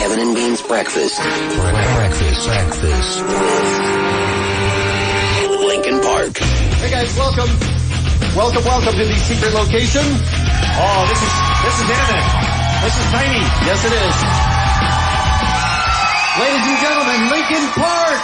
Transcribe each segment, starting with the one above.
Kevin and Bean's Breakfast. Breakfast with Linkin Park. Hey guys, welcome to the secret location. Oh, this is intimate. This is tiny. Yes, it is. Ladies and gentlemen, Linkin Park.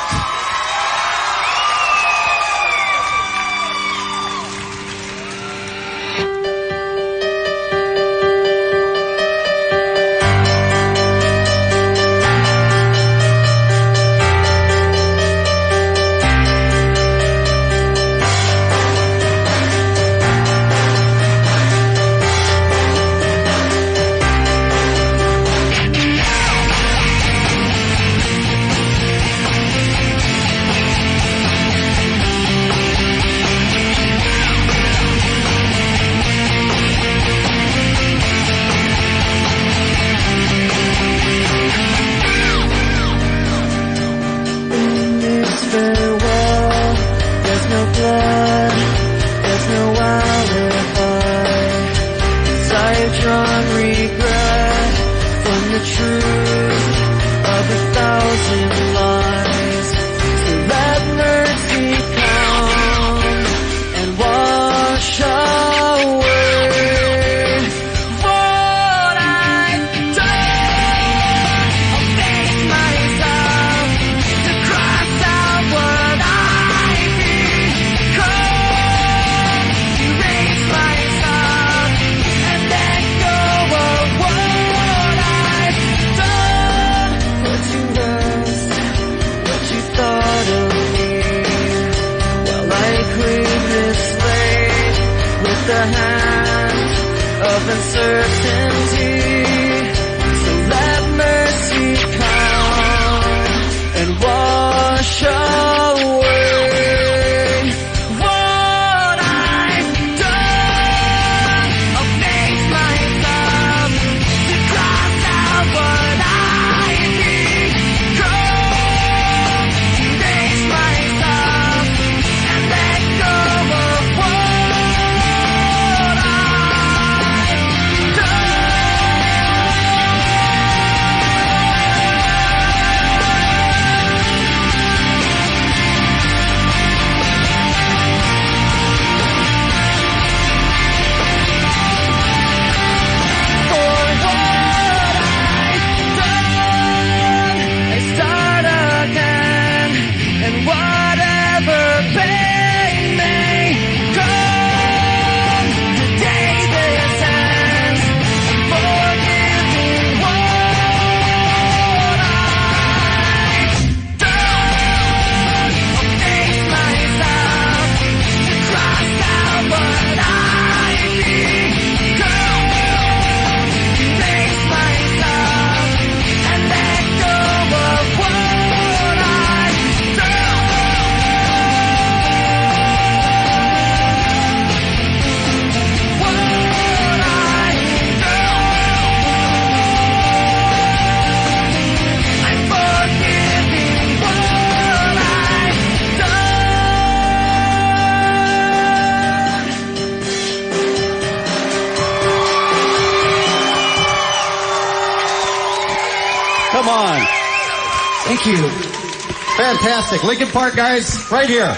Fantastic. Linkin Park guys, right here.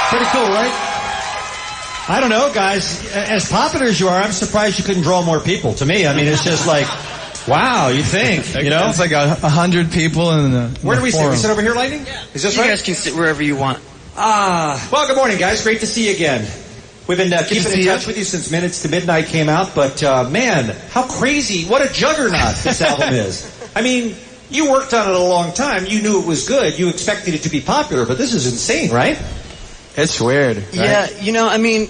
Pretty cool, right? I don't know, guys. As popular as you are, I'm surprised you couldn't draw more people. To me, I mean, it's just like, wow, you think, you know? It's like 100 people in the Where do we sit? We sit over here, Lightning? Yeah. Is this you right? You guys can sit wherever you want. Well, good morning, guys. Great to see you again. We've been keeping in touch with you since Minutes to Midnight came out, but man, how crazy, what a juggernaut this album is. I mean, you worked on it a long time. You knew it was good. You expected it to be popular, but this is insane, right? It's weird. Right? Yeah, you know, I mean,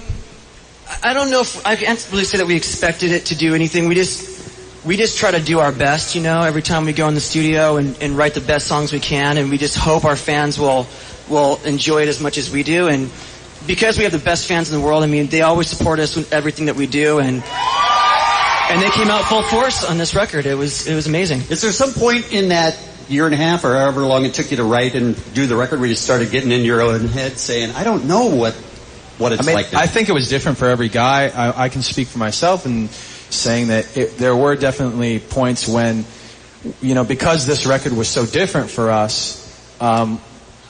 I don't know if I can't really say that we expected it to do anything. We just try to do our best, you know, every time we go in the studio and write the best songs we can, and we just hope our fans will enjoy it as much as we do. And because we have the best fans in the world, I mean, they always support us with everything that we do, and they came out full force on this record. It was amazing. Is there some point in that year and a half or however long it took you to write and do the record where you started getting in your own head saying, I don't know what it's like to... I think it was different for every guy. I can speak for myself and saying that there were definitely points when because this record was so different for us,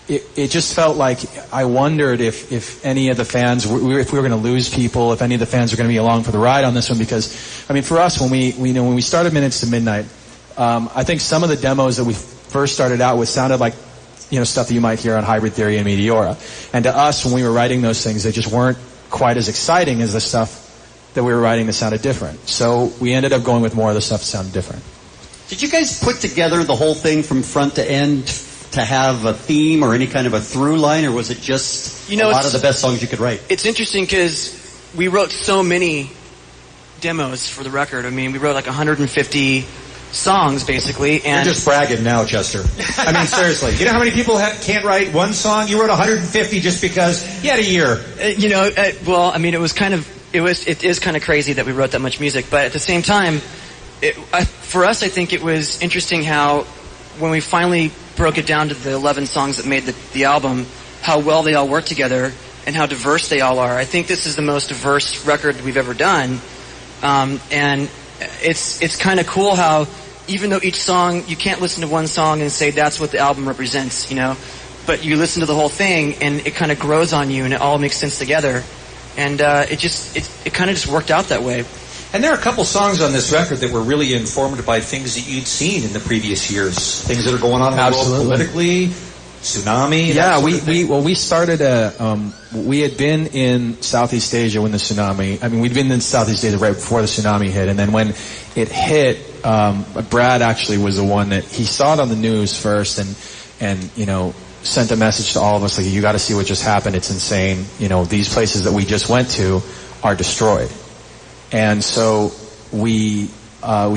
it just felt like I wondered if any of the fans, if we were going to lose people, if any of the fans were going to be along for the ride on this one. Because, for us, when we started Minutes to Midnight, I think some of the demos that we first started out with sounded like, stuff that you might hear on Hybrid Theory and Meteora. And to us, when we were writing those things, they just weren't quite as exciting as the stuff that we were writing that sounded different. So we ended up going with more of the stuff that sounded different. Did you guys put together the whole thing from front to end to have a theme or any kind of a through line, or was it just a lot of the best songs you could write? It's interesting because we wrote so many demos for the record. We wrote like 150 songs, basically. And you're just bragging now, Chester. Seriously. You know how many people can't write one song? You wrote 150 just because you had a year. It is kind of crazy that we wrote that much music, but at the same time, for us, I think it was interesting how when we finally broke it down to the 11 songs that made the album, how well they all work together and how diverse they all are. I think this is the most diverse record we've ever done. And it's kind of cool how even though each song, you can't listen to one song and say that's what the album represents, but you listen to the whole thing and it kind of grows on you and it all makes sense together. And it kind of just worked out that way. And there are a couple songs on this record that were really informed by things that you'd seen in the previous years. Things that are going on in the world politically, tsunami. Yeah, we started we had been in Southeast Asia when the tsunami, we'd been in Southeast Asia right before the tsunami hit. And then when it hit, Brad actually was the one that, he saw it on the news first and sent a message to all of us like, you got to see what just happened. It's insane. These places that we just went to are destroyed. And so we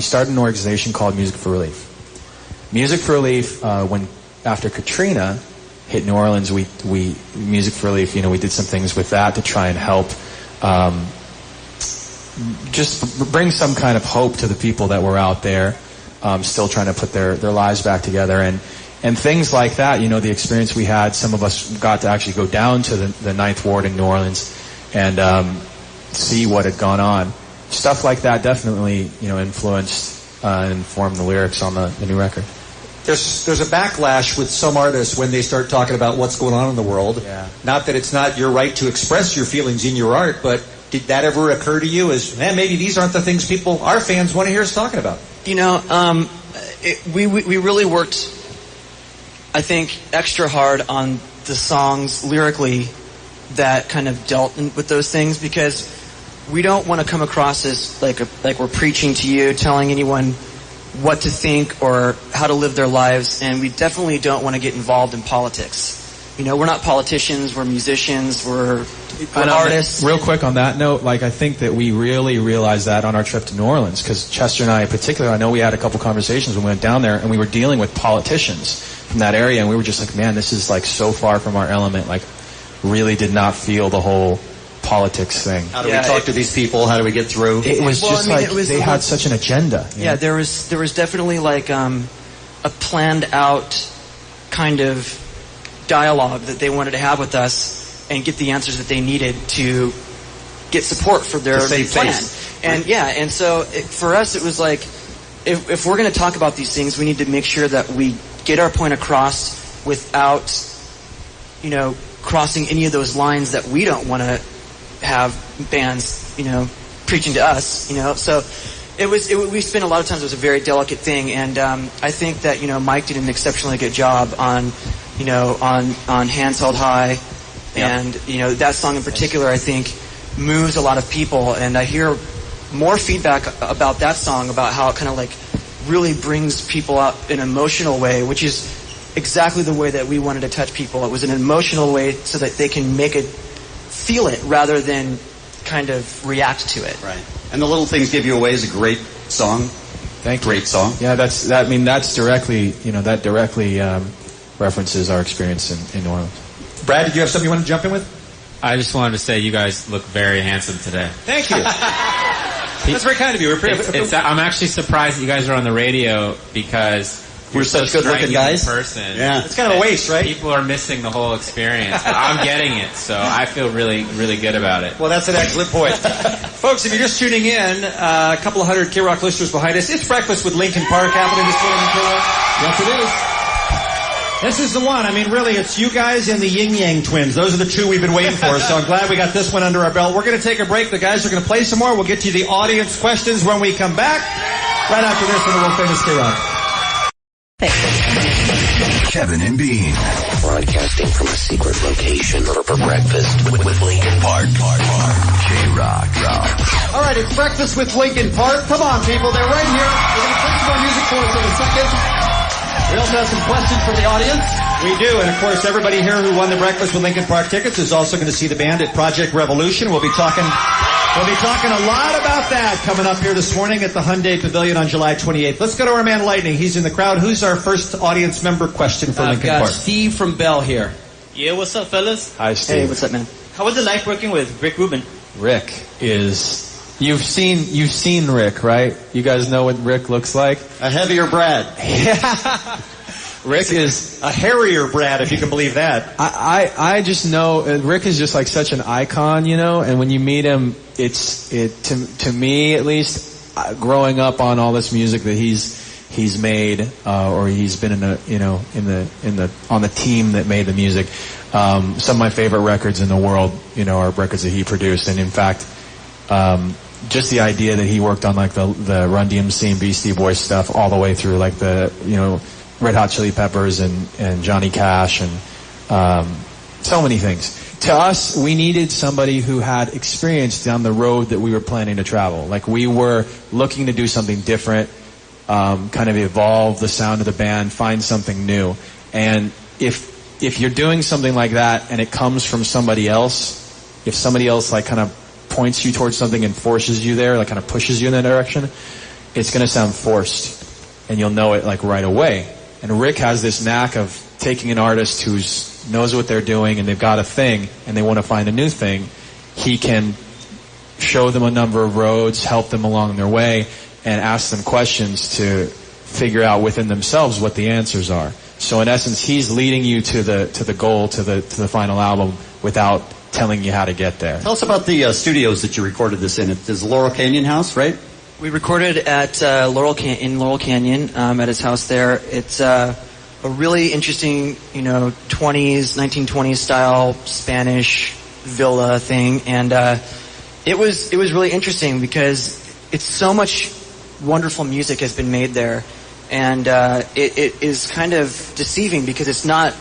started an organization called Music for Relief. Music for Relief, after Katrina hit New Orleans, we Music for Relief, we did some things with that to try and help just bring some kind of hope to the people that were out there, still trying to put their lives back together. And things like that, the experience we had, some of us got to actually go down to the Ninth Ward in New Orleans and see what had gone on. Stuff like that definitely, influenced and informed the lyrics on the new record. There's a backlash with some artists when they start talking about what's going on in the world. Yeah. Not that it's not your right to express your feelings in your art, but did that ever occur to you as, maybe these aren't the things our fans want to hear us talking about? We really worked, I think, extra hard on the songs lyrically that kind of dealt with those things, because we don't want to come across as like we're preaching to you, telling anyone what to think or how to live their lives, and we definitely don't want to get involved in politics. We're not politicians, we're musicians, we're artists. Real quick on that note, I think that we really realized that on our trip to New Orleans, because Chester and I in particular, I know we had a couple conversations when we went down there, and we were dealing with politicians from that area, and we were just like, man, this is so far from our element, really did not feel the whole politics thing. How do we talk to these people? How do we get through? It was they had such an agenda. Yeah, there was definitely a planned out kind of dialogue that they wanted to have with us and get the answers that they needed to get support for their plan. And so for us it was if we're going to talk about these things, we need to make sure that we get our point across without crossing any of those lines that we don't want to have bands, preaching to us, So we spent a lot of times, it was a very delicate thing, and I think that, Mike did an exceptionally good job on Hands Held High, and, that song in particular, I think, moves a lot of people, and I hear more feedback about that song, about how it kind of really brings people out in an emotional way, which is exactly the way that we wanted to touch people. It was an emotional way so that they can feel it rather than kind of react to it. Right. And The Little Things Give You Away is a great song. Thank you. Great song. Yeah, that's directly, that directly references our experience in New Orleans. Brad, did you have something you want to jump in with? I just wanted to say you guys look very handsome today. Thank you. That's very kind of you. I'm actually surprised that you guys are on the radio, because We're such good-looking guys. In person. Yeah. It's kind of a waste, right? People are missing the whole experience. But I'm getting it, so I feel really, really good about it. Well, that's an excellent point. Folks, if you're just tuning in, a couple of hundred KROQ listeners behind us, it's Breakfast with Linkin Park happening this morning in KROQ. Yes, it is. This is the one. I mean, really, it's you guys and the Yin Yang Twins. Those are the two we've been waiting for, so I'm glad we got this one under our belt. We're going to take a break. The guys are going to play some more. We'll get to the audience questions when we come back. Right after this on the world famous KROQ. Kevin and Bean. Broadcasting from a secret location for breakfast with Linkin Park. KROQ. All right, it's Breakfast with Linkin Park. Come on, people. They're right here. We're going to play some more music for us in a second. We also have some questions from the audience. We do, and of course, everybody here who won the Breakfast with Linkin Park tickets is also going to see the band at Project Revolution. We'll be talking a lot about that coming up here this morning at the Hyundai Pavilion on July 28th. Let's go to our man Lightning. He's in the crowd. Who's our first audience member question for Linkin Park? Steve from Bell here. Yeah, what's up, fellas? Hi, Steve. Hey, what's up, man? How was it like working with Rick Rubin? Rick is... You've seen Rick, right? You guys know what Rick looks like? A heavier Brad. Rick is a hairier Brad, if you can believe that. I just know Rick is just like such an icon, you know. And when you meet him, to me at least, growing up on all this music that he's made, or he's been on the team that made the music. Some of my favorite records in the world, you know, are records that he produced. And in fact, just the idea that he worked on like the Run DMC and Beastie Boys stuff all the way through, like the, you know, Red Hot Chili Peppers and Johnny Cash and so many things. To us, we needed somebody who had experience down the road that we were planning to travel. Like we were looking to do something different, kind of evolve the sound of the band, find something new. And if you're doing something like that and it comes from somebody else, if somebody else like kind of points you towards something and forces you there, like kind of pushes you in that direction, it's going to sound forced, and you'll know it like right away. And Rick has this knack of taking an artist who knows what they're doing and they've got a thing and they want to find a new thing. He can show them a number of roads, help them along their way, and ask them questions to figure out within themselves what the answers are. So in essence, he's leading you to the goal, to the final album without telling you how to get there. Tell us about the studios that you recorded this in. It is Laurel Canyon House, right? We recorded at Laurel Canyon at his house there. It's a really interesting, 1920s style Spanish villa thing, and it was really interesting because it's so much wonderful music has been made there, and it is kind of deceiving because it's not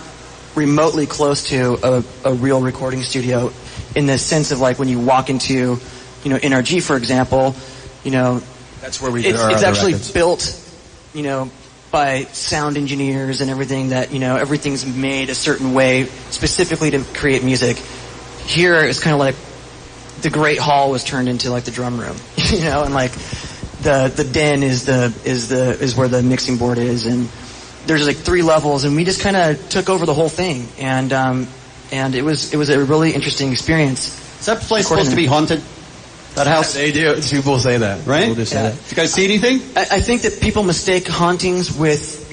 remotely close to a real recording studio in the sense of like when you walk into, NRG, for example, that's where we did our it's other actually records. built, by sound engineers and everything that, everything's made a certain way specifically to create music. Here it's kind of like the Great Hall was turned into like the drum room, and like the den is where the mixing board is, and there's like 3 levels, and we just kind of took over the whole thing, and it was a really interesting experience. Is that place supposed to be haunted? That house? They do. People say that. Right? People do say that. Did you guys see anything? I think that people mistake hauntings with,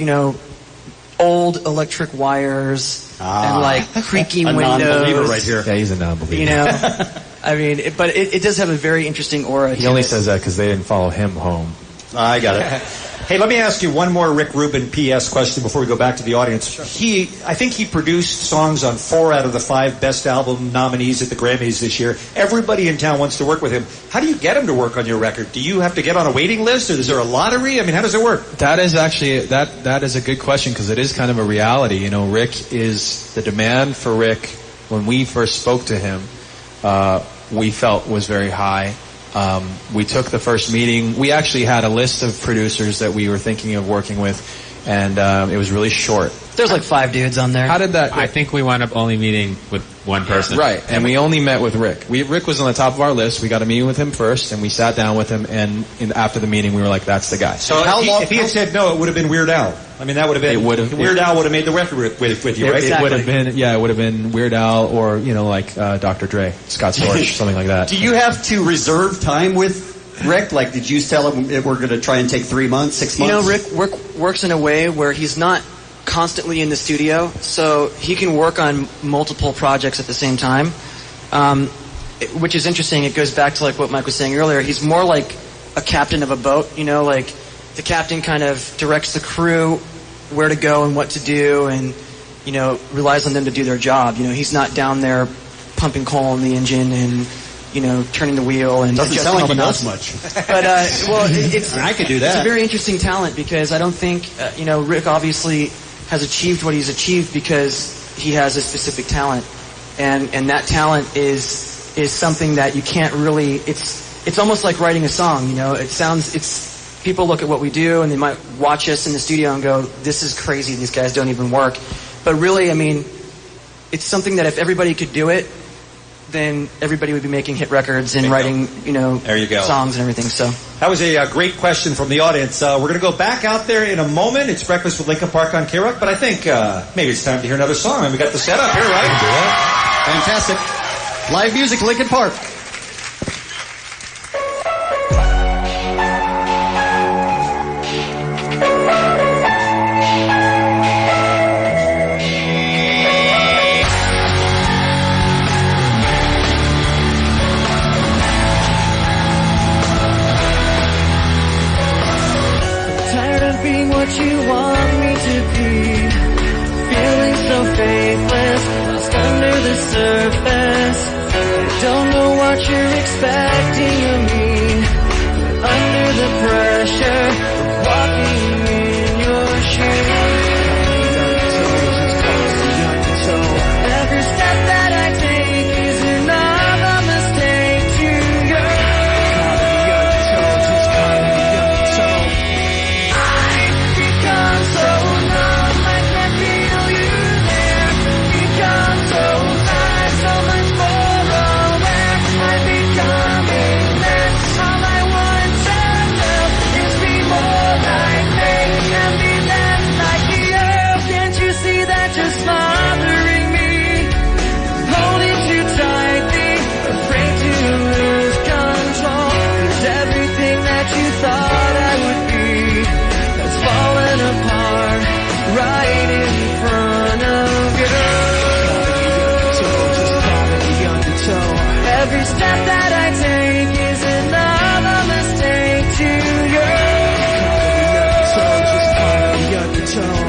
old electric wires and like creaky a windows. non-believer right here. Yeah, he's a non-believer. I mean, but it does have a very interesting aura. He only says that because they didn't follow him home. I got it. Hey, let me ask you one more Rick Rubin PS question before we go back to the audience. Sure. I think he produced songs on 4 out of the 5 best album nominees at the Grammys this year. Everybody in town wants to work with him. How do you get him to work on your record? Do you have to get on a waiting list, or is there a lottery? I mean, how does it work? That is actually, that is a good question because it is kind of a reality. Rick is, the demand for Rick, when we first spoke to him, we felt was very high. We took the first meeting. We actually had a list of producers that we were thinking of working with, and it was really short. There's like 5 dudes on there. How did that... I think we wound up only meeting with one person. Right, and we only met with Rick. Rick was on the top of our list. We got a meeting with him first, and we sat down with him, and after the meeting, we were like, that's the guy. So if he had said no, it would have been Weird Al. I mean, that would have been... Weird Al would have made the record with you, right? It would have been, it would have been Weird Al or, like Dr. Dre, Scott Storch, something like that. Do you have to reserve time with Rick? Like, did you tell him we're going to try and take 3 months, 6 months? You know, Rick works in a way where he's not constantly in the studio, so he can work on multiple projects at the same time, which is interesting. It goes back to like what Mike was saying earlier. He's more like a captain of a boat, you know, like the captain kind of directs the crew where to go and what to do, and, you know, relies on them to do their job. You know, he's not down there pumping coal in the engine and, you know, turning the wheel and doesn't sound like he knows much. But well, it's I could do that. It's a very interesting talent because I don't think you know, Rick obviously has achieved what he's achieved because he has a specific talent, and that talent is something that you can't really. It's almost like writing a song. You know, people look at what we do and they might watch us in the studio and go, "This is crazy. These guys don't even work." But really, I mean, it's something that if everybody could do it, then everybody would be making hit records and writing, you know, there you go. Songs and everything. So that was a great question from the audience. We're going to go back out there in a moment. It's Breakfast with Linkin Park on KROQ, but I think maybe it's time to hear another song. And we got the setup here, right? Fantastic. Live music, Linkin Park. What you want me to be, feeling so faithless, lost under the surface. I don't know what you're expecting of me, under the pressure of walking in your shoes. Every step that I take is another mistake to you. Every step that I take is another mistake to you.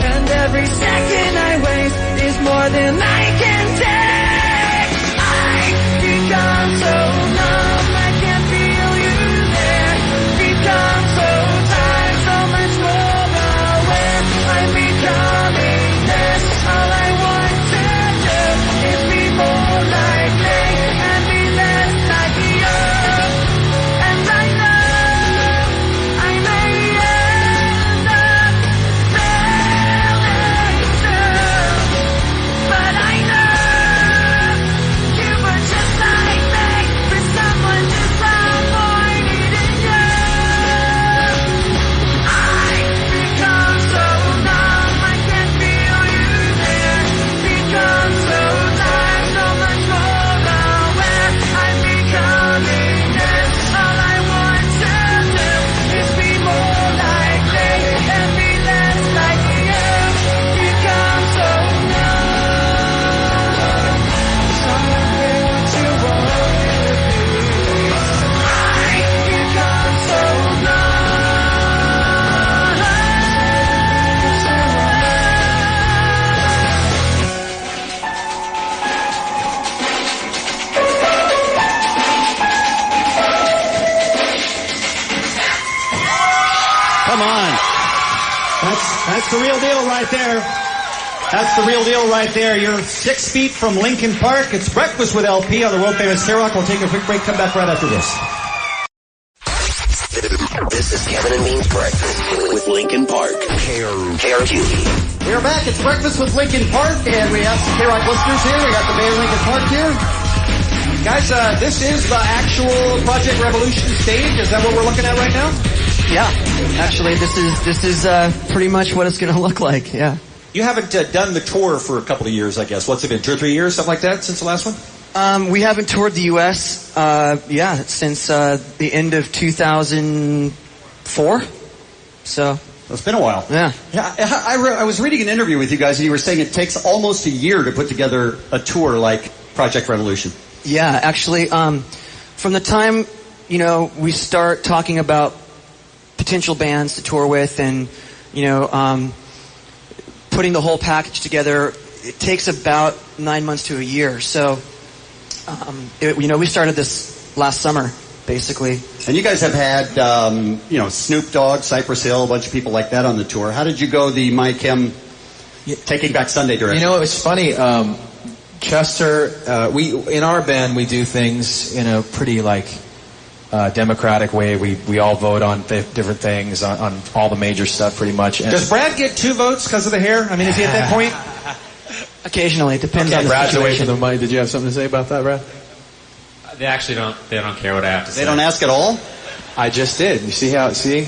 And every second I waste is more than I can take. I become so numb, I can't feel you there. Become so tired, so much more aware. I'm becoming this. All I want to do is be more like me. That's the real deal right there. That's the real deal right there. You're 6 feet from Linkin Park. It's Breakfast with LP on the world-famous KROQ. We'll take a quick break. Come back right after this. This is Kevin and Bean's Breakfast with Linkin Park. KROQ. We're back. It's Breakfast with Linkin Park, and we have some KROQ listeners here. We got the band Linkin Park here. Guys, this is the actual Project Revolution stage. Is that what we're looking at right now? yeah, actually, this is pretty much what it's going to look like. Yeah. You haven't done the tour for a couple of years, I guess. What's it been, 2 or 3 years, something like that, since the last one? We haven't toured the U.S. Since the end of 2004. So it's been a while. Yeah. I was reading an interview with you guys, and you were saying it takes almost a year to put together a tour like Project Revolution. Yeah, actually, from the time we start talking about potential bands to tour with, and putting the whole package together, it takes about 9 months to a year. So, we started this last summer, basically. And you guys have had, Snoop Dogg, Cypress Hill, a bunch of people like that on the tour. How did you go the My Chem Taking Back Sunday direction? It's funny. Chester, in our band, we do things in a pretty democratic way. We all vote on different things, on all the major stuff pretty much. And does Brad get 2 votes because of the hair? I mean, is he at that point? Occasionally, it depends on the Brad's situation. away from the mic. Did you have something to say about that, Brad? They actually don't. They don't care what I have to say. They don't ask at all? I just did. You see how? See?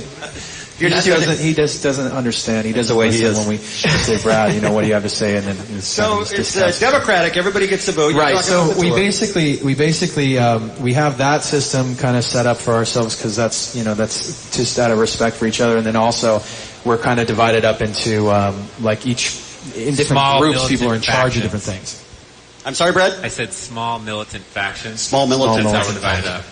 He doesn't understand. He doesn't listen when we say, Brad, what do you have to say? And then so it's democratic. Everybody gets a vote. Right. So we basically we have that system kind of set up for ourselves because that's just out of respect for each other, and then also we're kind of divided up into in different Small groups. People are in charge factions. of different things. I'm sorry, Brad? I said small militant factions. Small militant That's how factions. we're divided up.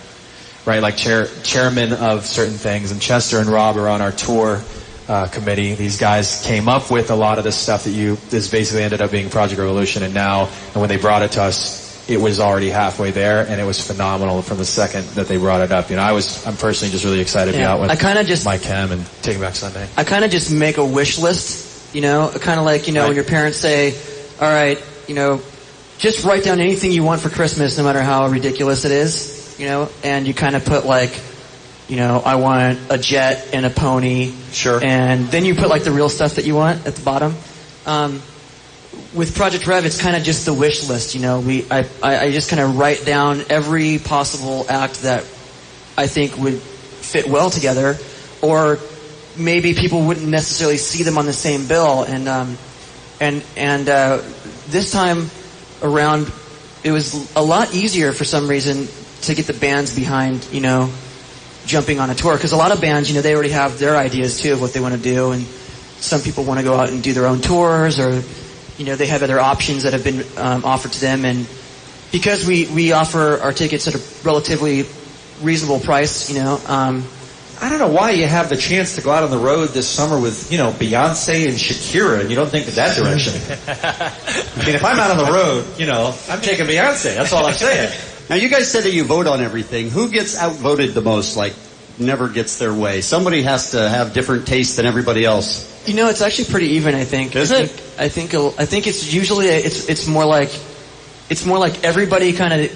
Right, like chairman of certain things, and Chester and Rob are on our tour committee. These guys came up with a lot of this stuff this basically ended up being Project Revolution, and when they brought it to us, it was already halfway there, and it was phenomenal from the second that they brought it up. I'm personally just really excited to be out with My Chem and Taking Back Sunday. I kind of just make a wish list, kind of like, when your parents say, all right, just write down anything you want for Christmas, no matter how ridiculous it is. And you kind of put I want a jet and a pony. Sure. And then you put the real stuff that you want at the bottom. With Project Rev, it's kind of just the wish list. I just kind of write down every possible act that I think would fit well together, or maybe people wouldn't necessarily see them on the same bill. And this time around, it was a lot easier for some reason to get the bands behind, jumping on a tour. Because a lot of bands, they already have their ideas, too, of what they want to do. And some people want to go out and do their own tours, or, they have other options that have been offered to them. And because we offer our tickets at a relatively reasonable price, I don't know why you have the chance to go out on the road this summer with, Beyonce and Shakira, and you don't think that direction. I mean, if I'm out on the road, I'm taking Beyonce. That's all I'm saying. Now, you guys said that you vote on everything. Who gets outvoted the most, never gets their way? Somebody has to have different tastes than everybody else. It's actually pretty even, I think. Is it? I think it's usually, it's more like everybody kind of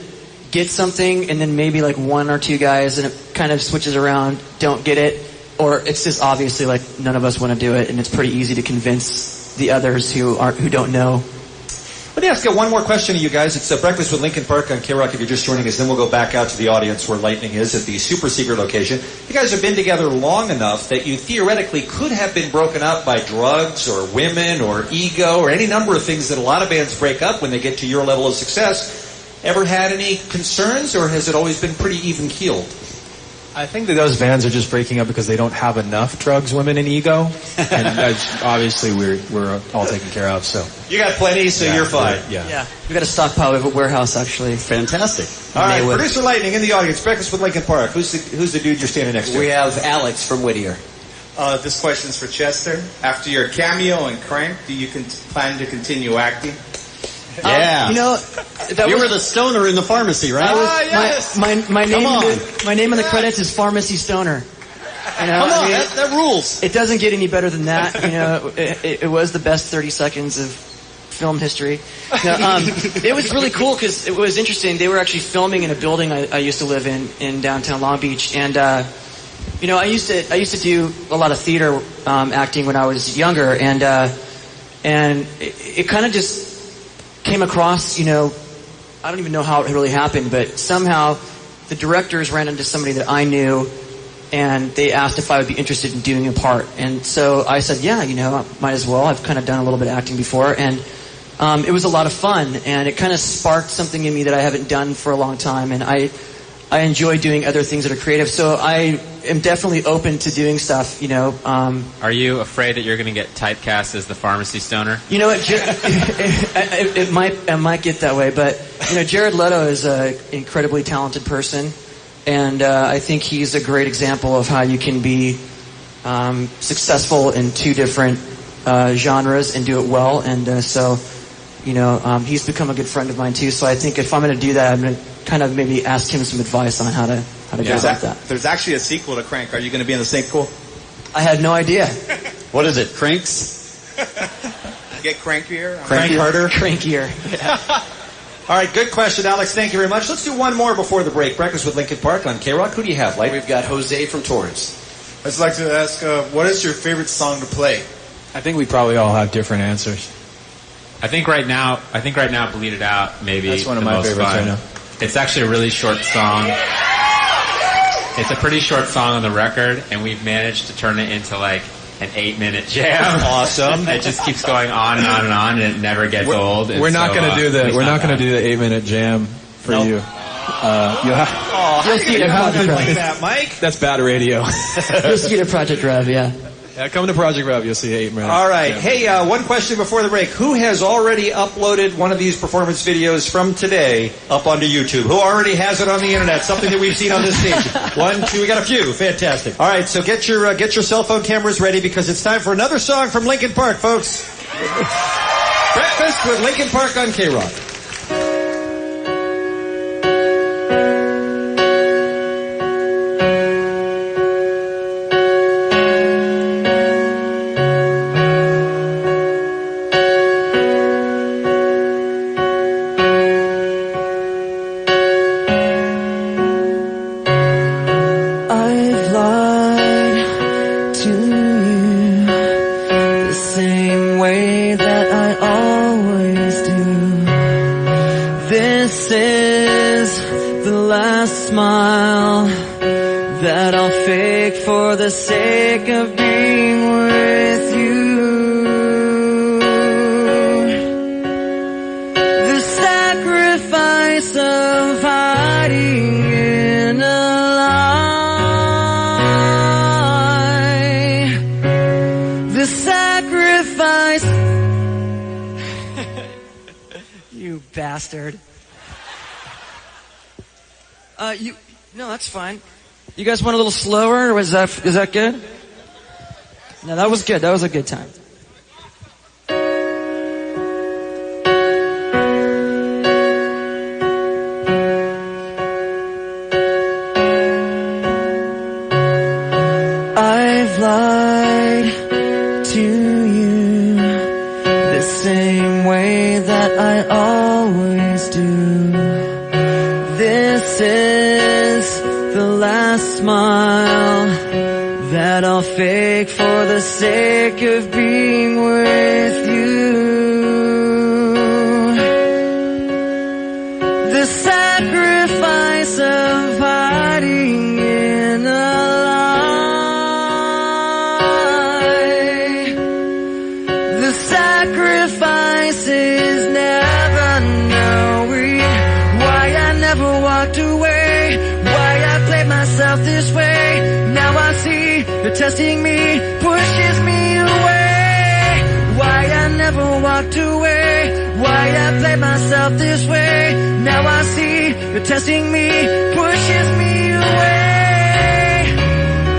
gets something, and then maybe 1 or 2 guys, and it kind of switches around, don't get it, or it's just obviously none of us want to do it, and it's pretty easy to convince the others who don't know. Let me ask you one more question to you guys. It's Breakfast with Linkin Park on KROQ if you're just joining us. Then we'll go back out to the audience where Lightning is at the super secret location. You guys have been together long enough that you theoretically could have been broken up by drugs or women or ego or any number of things that a lot of bands break up when they get to your level of success. Ever had any concerns, or has it always been pretty even-keeled? I think that those bands are just breaking up because they don't have enough drugs, women, and ego. And obviously we're all taken care of, so. You got plenty, so you're fine. Yeah. We got a stockpile of a warehouse, actually. Fantastic. All right, Producer Lightning in the audience. Breakfast with Linkin Park. Who's the dude you're standing next to? We have Alex from Whittier. This question's for Chester. After your cameo in Crank, do you plan to continue acting? Yeah. You were the stoner in the pharmacy, right? Yes. My name in the credits is Pharmacy Stoner. Come on, that rules. It doesn't get any better than that. It was the best 30 seconds of film history. It was really cool because it was interesting. They were actually filming in a building I used to live in downtown Long Beach, and I used to do a lot of theater acting when I was younger, and it kind of just came across, I don't even know how it really happened, but somehow the directors ran into somebody that I knew, and they asked if I would be interested in doing a part. And so I said, yeah, I might as well. I've kind of done a little bit of acting before. And it was a lot of fun, and it kind of sparked something in me that I haven't done for a long time, and I enjoy doing other things that are creative, so I am definitely open to doing stuff, you know. Are you afraid that you're going to get typecast as the pharmacy stoner? You know what, it might get that way, but, you know, Jared Leto is an incredibly talented person, and I think he's a great example of how you can be successful in two different genres and do it well, and so, you know, he's become a good friend of mine too, so I think if I'm going to do that, I'm going to kind of maybe ask him some advice on how to go about that. There's actually a sequel to Crank. Are you going to be in the sequel? I had no idea. What is it, Cranks? Get crankier? Crank harder? Crankier. Yeah. All right, good question, Alex. Thank you very much. Let's do one more before the break. Breakfast with Linkin Park on KROQ. Who do you have, Light? We've got Jose from Torrance. I'd just like to ask, what is your favorite song to play? I think we probably all have different answers. I think right now, Bleed It Out, maybe. That's one of the my most favorites fun. right now. It's actually a really short song. It's a pretty short song on the record, and we've managed to turn it into like an 8-minute jam. Awesome. It just keeps going on and on and on, and it never gets old. We're not going to do the 8-minute jam for you. You'll see it like that, Mike. That's bad radio. You'll see it at Project Rev, yeah. Yeah, come to Project Rev, you'll see 8 minutes. All right. Yeah. Hey, one question before the break. Who has already uploaded one of these performance videos from today up onto YouTube? Who already has it on the internet? Something that we've seen on this station. 1, 2, we got a few. Fantastic. All right, so get your cell phone cameras ready because it's time for another song from Linkin Park, folks. Breakfast with Linkin Park on KROQ. For the sake of being with you, the sacrifice of hiding in a lie, the sacrifice. You bastard. No, that's fine. You guys want a little slower, or is that good? No, that was good. That was a good time. I've lied to you the same way that I always do. This is the last smile that I'll fake for the sake of being with you. The sacrifice of hiding in a lie. The sacrifice is never knowing why I never walked away. Myself this way. Now I see you're testing me, pushes me away. Why I never walked away. Why I played myself this way. Now I see you're testing me, pushes me away.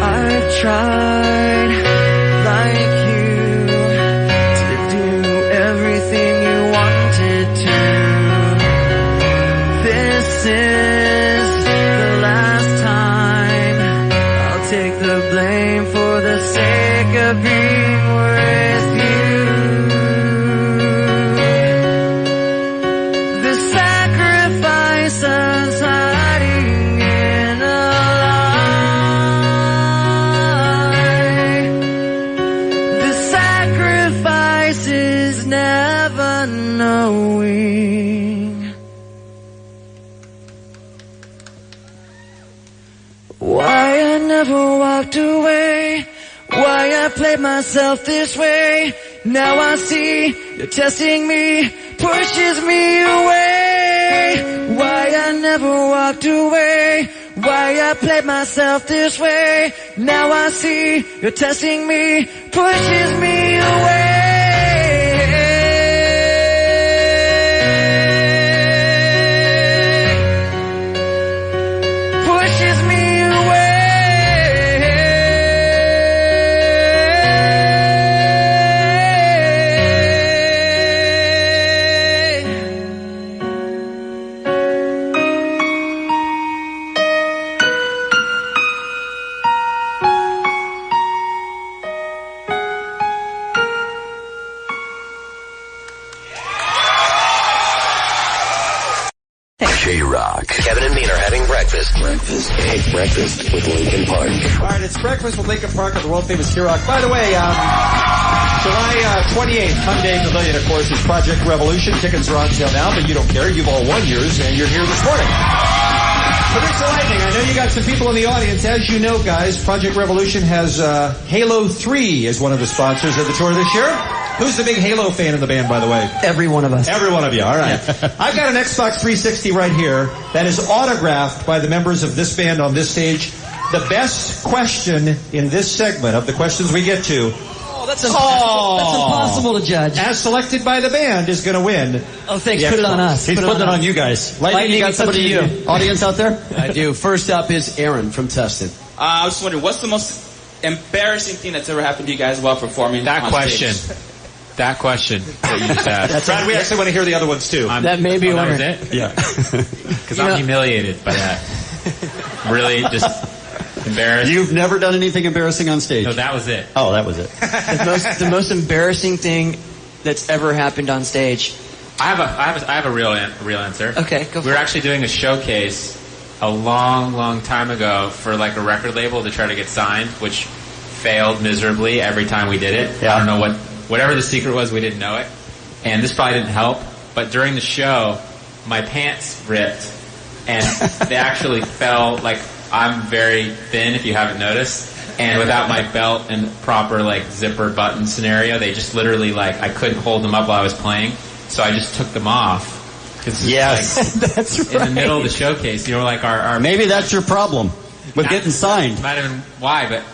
I've tried like you to do everything you wanted to. This is take the blame for the sake of being with you. The sacrifice is hiding in a lie. The sacrifice is never knowing why I never walked away, why I played myself this way. Now I see you're testing me, pushes me away. Why I never walked away, why I played myself this way. Now I see you're testing me, pushes me away. Pushes me away. KROQ. Kevin and Bean are having breakfast. Hey, breakfast with Linkin Park. All right, it's Breakfast with Linkin Park at the world-famous KROQ. By the way, July 28th, Hyundai Pavilion, of course, is Project Revolution. Tickets are on sale now, but you don't care. You've all won yours, and you're here this morning. Producer Lightning, I know you got some people in the audience. As you know, guys, Project Revolution has Halo 3 as one of the sponsors of the tour this year. Who's the big Halo fan in the band, by the way? Every one of us. Every one of you, all right. I've got an Xbox 360 right here that is autographed by the members of this band on this stage. The best question in this segment of the questions we get to, That's impossible to judge. as selected by the band, is going to win. Oh, thanks. the Put it Xbox. on us. He's putting it on you guys. Lightning, you got somebody in the audience out there? I do. First up is Aaron from Tested. I was just wondering, what's the most embarrassing thing that's ever happened to you guys while performing That on question. stage? That question that you just asked. Brad, we actually want to hear the other ones, too. That may be that one. was it? Yeah. Because I'm humiliated by that. Really, just embarrassed. You've never done anything embarrassing on stage? No, that was it. Oh, that was it. The most embarrassing thing that's ever happened on stage. I have a real answer. Okay, go for We were it. actually doing a showcase a long time ago for like a record label to try to get signed, which failed miserably every time we did it. Yeah. I don't know whatever the secret was, we didn't know it. And this probably didn't help, but during the show, my pants ripped and they actually fell. Like, I'm very thin if you haven't noticed. And without my belt and proper like zipper button scenario, they just literally like, I couldn't hold them up while I was playing. So I just took them off. Yes. That's right. In the middle of the showcase, you know, like our Maybe that's your problem with getting signed. Not even why, but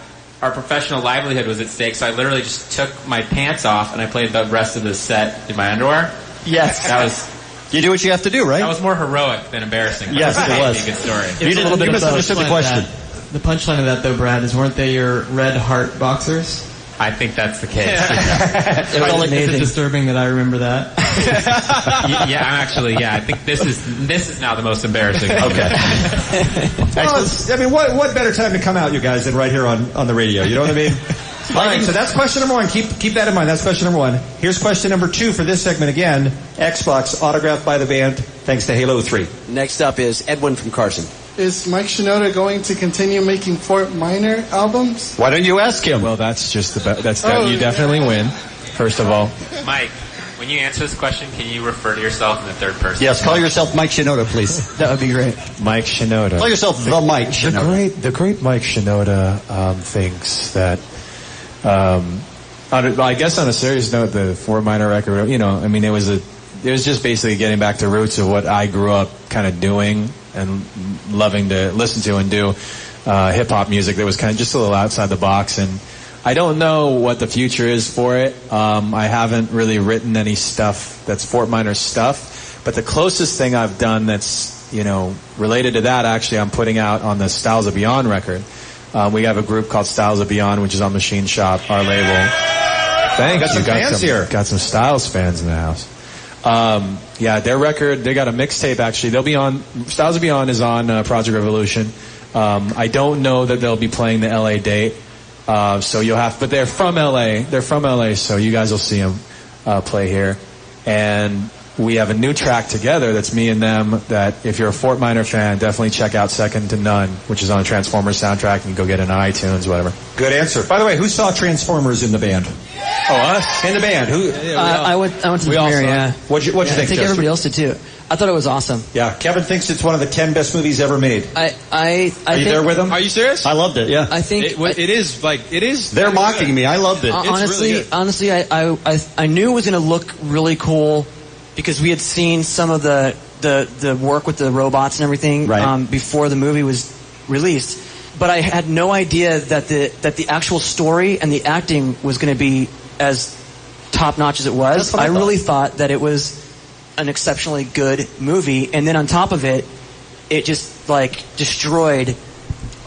our professional livelihood was at stake, so I literally just took my pants off and I played the rest of the set in my underwear. Yes. That was... You do what you have to do, right? That was more heroic than embarrassing. Yes, it was. A good story. You misunderstood the question. The punchline of that, though, Brad, is weren't they your red heart boxers? I think that's the case. It was amazing. Is it disturbing that I remember that? I think this is now the most embarrassing. Okay. Well, I mean, what better time to come out, you guys, than right here on the radio? You know what I mean? All right, so that's question number one. Keep that in mind. That's question number one. Here's question number two for this segment again. Xbox, autographed by the band, thanks to Halo 3. Next up is Edwin from Carson. Is Mike Shinoda going to continue making Fort Minor albums? Why don't you ask him? Well, that's just you definitely win, first of all. Mike, when you answer this question, can you refer to yourself in the third person? Yes, call yourself Mike Shinoda, please. That would be great. Mike Shinoda. Call yourself the Mike Shinoda. The great Mike Shinoda thinks that, I guess on a serious note, the Fort Minor record, you know, I mean, it was just basically getting back to roots of what I grew up kind of doing and loving to listen to and do, hip-hop music that was kind of just a little outside the box. And I don't know what the future is for it. I haven't really written any stuff that's Fort Minor stuff, but the closest thing I've done that's, you know, related to that, actually, I'm putting out on the Styles of Beyond record. We have a group called Styles of Beyond, which is on Machine Shop, our label. Thanks. Got some fans here. Got some Styles fans in the house. Their record, they got a mixtape actually. They'll be on, Styles of Beyond is on Project Revolution. I don't know that they'll be playing the LA date. So you'll have, but they're from LA. They're from LA, so you guys will see them play here. And we have a new track together that's me and them that if you're a Fort Minor fan, definitely check out Second to None, which is on a Transformers soundtrack. You can go get it on iTunes, whatever. Good answer. By the way, who saw Transformers in the band? Oh, us? In the band. Who? I went to the premiere, yeah. What'd you think, I think Chester? everybody else did too. I thought it was awesome. Yeah, Kevin thinks it's one of the 10 best movies ever made. I Are you there with him? Are you serious? I loved it, yeah. I think it is. They're mocking me. I loved it. Honestly, I knew it was going to look really cool because we had seen some of the work with the robots and everything before the movie was released. But I had no idea that the actual story and the acting was going to be as top notch as it was. I really thought that it was an exceptionally good movie, and then on top of it, it just like destroyed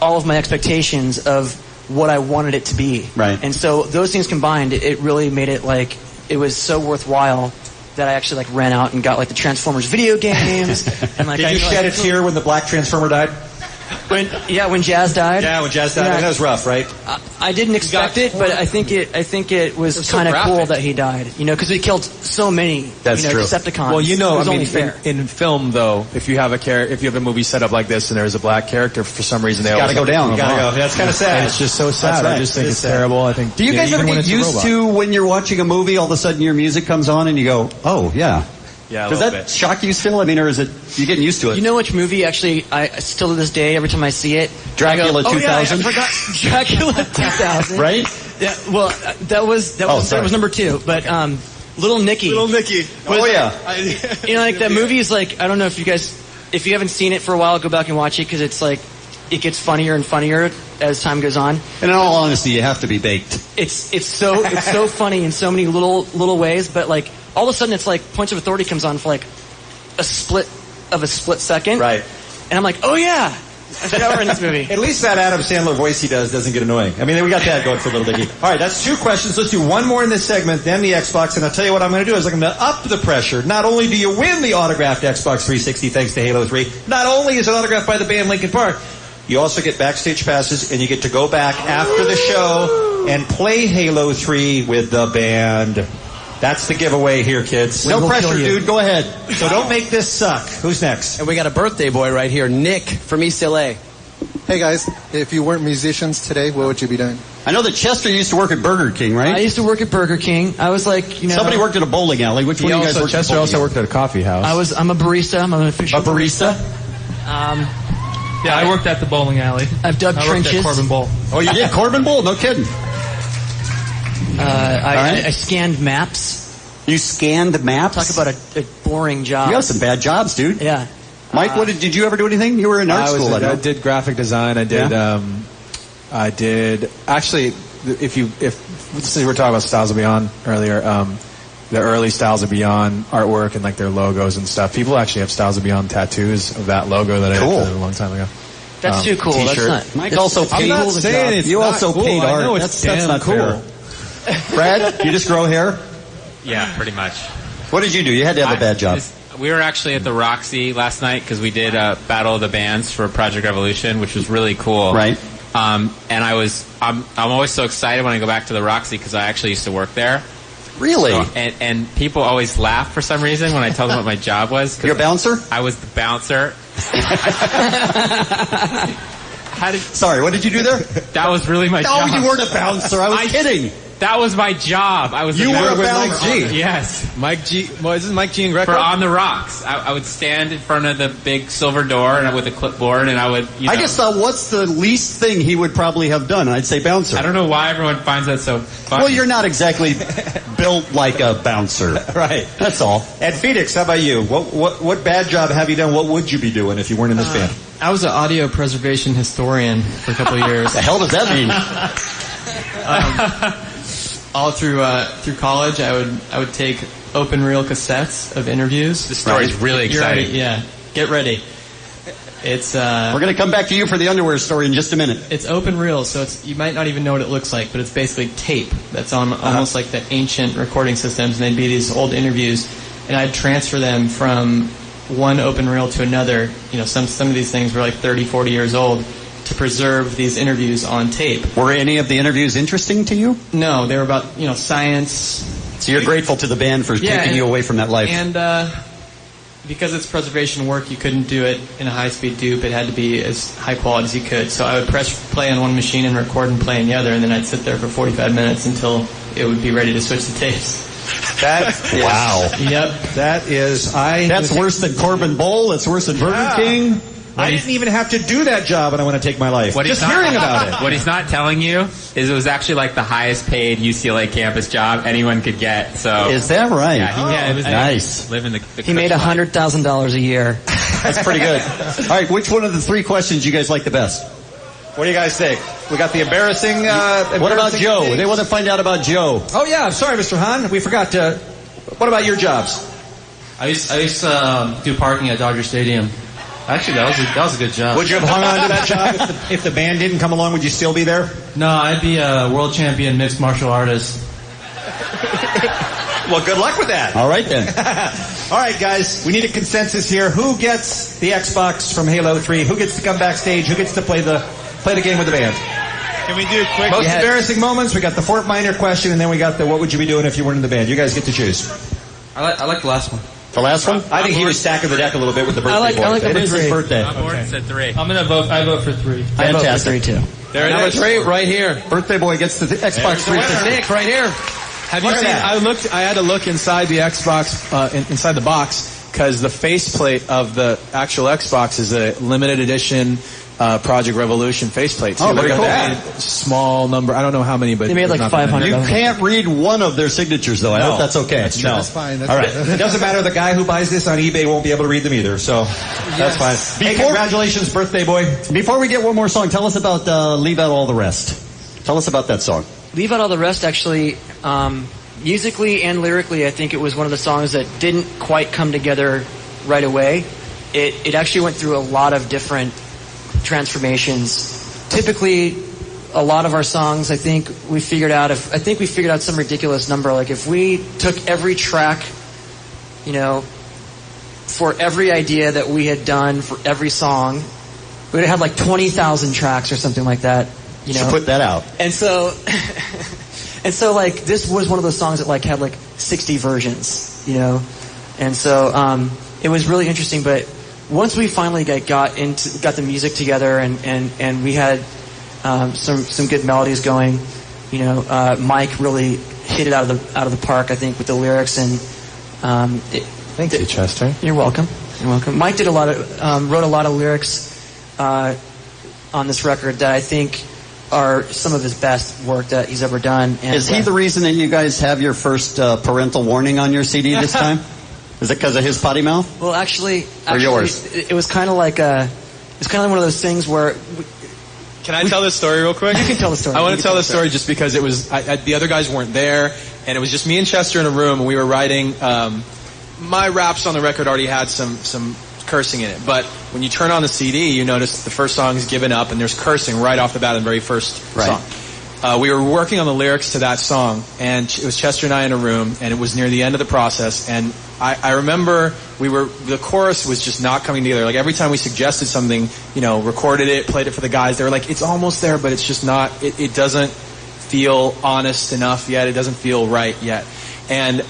all of my expectations of what I wanted it to be. Right. And so those things combined, it really made it like it was so worthwhile that I actually like ran out and got like the Transformers video games. And like, Did you shed a tear when the black Transformer died? When Jazz died. Yeah, when Jazz died. Yeah. That was rough, right? I didn't expect it, but I think it was kind of cool that he died. You know, because he killed so many. That's true. Decepticons. Well, you know, it was I mean, only fair. in film though, if you have a movie set up like this and there's a black character, for some reason they gotta always go down. Gotta go. That's kind of sad. And it's just so sad. That's right. I just think It's it's sad. terrible. I think. Do you guys ever even when get it's a used robot. to when you're watching a movie, all of a sudden your music comes on and you go, oh, yeah. Yeah, a Does little that bit. shock you still? I mean, or is it, you getting used to it? You know which movie actually, I still to this day, every time I see it, Dracula I go, 2000? Oh, yeah, I forgot Dracula 2000. Right? Yeah, well, that was number 2, but Little Nicky. Little Nicky. Oh, yeah. You know, like that movie is like, I don't know if you haven't seen it for a while, go back and watch it because it's like, it gets funnier and funnier as time goes on. And in all honesty, you have to be baked. It's so funny in so many little ways, but like all of a sudden it's like Points of Authority comes on for like a split second. Right. And I'm like, oh yeah, I forgot we're in this movie. At least that Adam Sandler voice he does doesn't get annoying. I mean, we got that going for Little Dicky. All right, that's 2 questions. Let's do one more in this segment, then the Xbox. And I'll tell you what I'm going to do is I'm going to up the pressure. Not only do you win the autographed Xbox 360 thanks to Halo 3, not only is it autographed by the band Linkin Park, you also get backstage passes, and you get to go back after the show and play Halo 3 with the band. That's the giveaway here, kids. No pressure, dude. Go ahead. So don't make this suck. Who's next? And we got a birthday boy right here, Nick from East LA. Hey guys, if you weren't musicians today, what would you be doing? I know that Chester used to work at Burger King, right? I used to work at Burger King. I was like, you know, Somebody worked at a bowling alley. Which one of you guys worked Chester at? also worked at a coffee house. I'm a barista. I'm an official barista. Yeah, I worked at the bowling alley. I've dug trenches. I worked at Corbin Bowl. Oh, you did? Corbin Bowl? No kidding. I scanned maps. You scanned maps? Talk about a boring job. You have some bad jobs, dude. Yeah. Mike, did you ever do anything? You were in art school. I did graphic design. I did. Yeah. I did actually. If since we were talking about Styles of Beyond earlier, the early Styles of Beyond artwork and like their logos and stuff. People actually have Styles of Beyond tattoos of that logo that I did a long time ago. That's too cool. T-shirt. That's not. Mike also paid. I'm not saying it's you not also cool. paid I art. know it's That's not cool. fair. Brad, you just grow hair? Yeah, pretty much. What did you do? You had to have a bad job. We were actually at the Roxy last night because we did a Battle of the Bands for Project Revolution, which was really cool. Right. And I'm always so excited when I go back to the Roxy because I actually used to work there. Really? So, and people always laugh for some reason when I tell them what my job was. You're a bouncer? I was the bouncer. Sorry, what did you do there? That was really my job. Oh, you weren't a bouncer. I was kidding. That was my job. I was. You were a Mike bouncer. G. Yes. Mike G. Well, isn't Mike G and Greco? For On the Rocks. I would stand in front of the big silver door and with a clipboard, and I would. I just thought, what's the least thing he would probably have done? I'd say bouncer. I don't know why everyone finds that so funny. Well, you're not exactly built like a bouncer. Right. That's all. And Phoenix, how about you? What bad job have you done? What would you be doing if you weren't in this band? I was an audio preservation historian for a couple of years. The hell does that mean? All through college, I would take open reel cassettes of interviews. The story's really exciting. Get ready. It's we're going to come back to you for the underwear story in just a minute. It's open reel, so you might not even know what it looks like, but it's basically tape that's on almost like the ancient recording systems, and they'd be these old interviews, and I'd transfer them from one open reel to another. You know, some of these things were like 30, 40 years old, to preserve these interviews on tape. Were any of the interviews interesting to you? No, they were about science. So you're grateful to the band for taking you away from that life. And because it's preservation work, you couldn't do it in a high-speed dupe. It had to be as high quality as you could. So I would press play on one machine and record and play on the other, and then I'd sit there for 45 minutes until it would be ready to switch the tapes. Wow. Yep. That's worse than Corbin Bowl. It's worse than Burger King. I didn't even have to do that job, and I want to take my life. Just he's hearing about it. What he's not telling you is it was actually like the highest paid UCLA campus job anyone could get. So is that right? Yeah, it was nice. Living the he made $100,000 a year. That's pretty good. All right, which one of the 3 questions you guys like the best? What do you guys think? We got the embarrassing. What about Joe? Things? They want to find out about Joe. Oh yeah, I'm sorry, Mr. Hahn. We forgot. What about your jobs? I used to do parking at Dodger Stadium. Actually, that was a good job. Would you have hung on to that job if the band didn't come along? Would you still be there? No, I'd be a world champion mixed martial artist. Well, good luck with that. All right, then. All right, guys, we need a consensus here. Who gets the Xbox from Halo 3? Who gets to come backstage? Who gets to play the game with the band? Can we do a quick... Most embarrassing moments, we got the Fort Minor question, and then we got the what would you be doing if you weren't in the band? You guys get to choose. I like the last one. The last one? I think he was stacking the deck a little bit with the birthday boy. I like it is his birthday. My board said 3. I'm gonna vote. I vote for 3. I vote for 3 too. There it is. Number 3, right here. Birthday boy gets the Xbox 360. Nick, right here. Have you seen? I had to look inside the Xbox, inside the box, because the faceplate of the actual Xbox is a limited edition Project Revolution faceplate. Oh, very cool. Small number. I don't know how many, but they made like 500. You can't read one of their signatures, though. I hope that's okay. That's no. That's fine. That's all right. It doesn't matter. The guy who buys this on eBay won't be able to read them either, so that's fine. Hey, congratulations, birthday boy. Before we get one more song, tell us about Leave Out All the Rest. Tell us about that song. Leave Out All the Rest, actually, musically and lyrically, I think it was one of the songs that didn't quite come together right away. It actually went through a lot of different transformations. Typically, a lot of our songs, I think we figured out some ridiculous number. Like if we took every track, for every idea that we had done for every song, we would have like 20,000 tracks or something like that. Should put that out. And so, like this was one of those songs that like had like 60 versions, and so it was really interesting. But once we finally got the music together and we had some good melodies going, Mike really hit it out of the park, I think, with the lyrics. And thank you, Chester. You're welcome. Mike did wrote a lot of lyrics on this record that I think are some of his best work that he's ever done. And, is he the reason that you guys have your first parental warning on your CD this time? Is it because of his potty mouth? Well, actually, yours? It was kind of like one of those things where. Can I tell this story real quick? You can tell the story. I want to tell the story just because it was the other guys weren't there, and it was just me and Chester in a room, and we were writing. My raps on the record already had some cursing in it, but when you turn on the CD, you notice the first song is Given Up, and there's cursing right off the bat in the very first song. We were working on the lyrics to that song, and it was Chester and I in a room, and it was near the end of the process, and I remember the chorus was just not coming together. Like every time we suggested something, recorded it, played it for the guys, they were like, it's almost there, but it's just not, it doesn't feel honest enough yet, it doesn't feel right yet. And